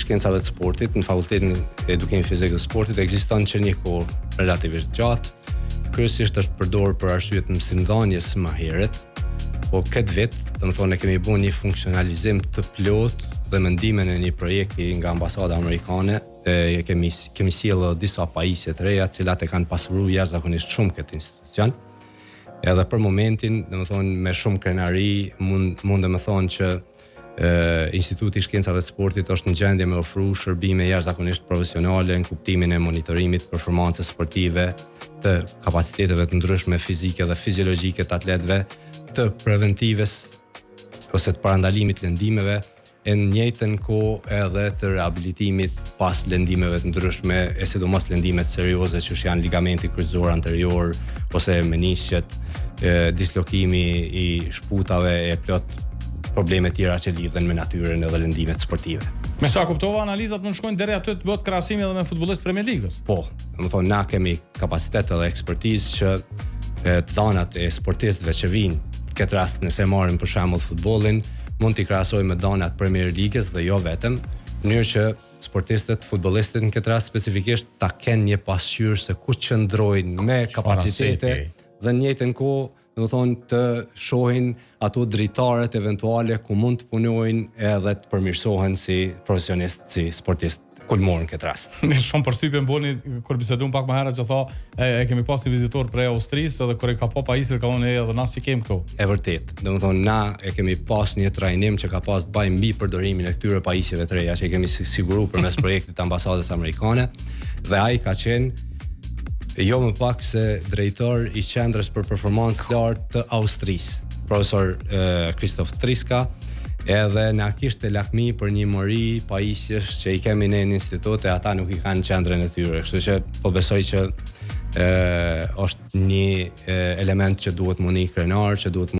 Shkencave të Sportit, në Fakultetin e Edukimit Fizik dhe Sportit, ekziston që një kohë relativisht gjatë. Kryesisht është përdorur për arsye të mësimdhënies më herët, po këtë vit, domethënë ne kemi bërë një funksionalizim të plotë dhe mendimin e një projekti nga ambasada amerikane, kemi sjellë disa pajisje të reja, të cilat e kanë pasuruar jashtëzakonisht shumë këtë institucion. Edhe për momentin, domethënë me shumë krenari, mund të thonë që Instituti i Shkencave të Sportit është në gjendje me ofru shërbime jashtëzakonisht profesionale në kuptimin e monitorimit të performancës sportive, të kapaciteteve të ndryshme fizike dhe fiziologjike të atletëve, të preventives ose të parandalimit lëndimeve, e në njëjtën kohë edhe të rehabilitimit pas lëndimeve të ndryshme, e sidomos lëndimet serioze që janë ligamenti kryqëzor anterior ose menisqet, dislokimi i shputave e plot probleme tjera që lidhen me natyrën edhe lëndimet sportive. Me sa kuptova, analizat mund shkojnë deri aty të bëhet krahasimi edhe me futbollistë Premier Ligës. Po, domethënë na kemi kapacitet edhe ekspertizë që të dhanat e sportistëve që vinë, në këtë rast nëse marrim për shembull futbollin, mund t'i krahasojmë me dhanat Premier Ligës dhe jo vetëm, në mënyrë që sportistët, futbollistët në këtë rast specifikisht ta kenë një pasqyrë se ku qëndrojnë me kapacitete dhe në njëjtën kohë domethënë të shohin ato dritaret eventuale ku mund të punojnë edhe të përmirësohen si profesionistë, si sportistë kulmor në këtë rast. Shumë përshtypje mboni kur bisedum pak më herët që tha e kemi pas një vizitor prej Austrisë edhe kur e ka pa pajisjet ka thonë edhe na si kem këtu. E vërtet, domethënë na e kemi pas një trajnim që ka pas të bëjë mbi përdorimin e këtyre pajisjeve të reja që i kemi siguruar përmes projektit të ambasadës amerikane dhe ai ka qenë jo më pak se drejtor i qendrës për performancë lartë të Austrisë, profesor Kristof Triska, edhe na kishte lakmi për një mori pajisjesh që i kemi ne në institut e ata nuk i kanë qendrën e tyre, kështu që po besoj që është një element që duhet mundi krenar, që duhet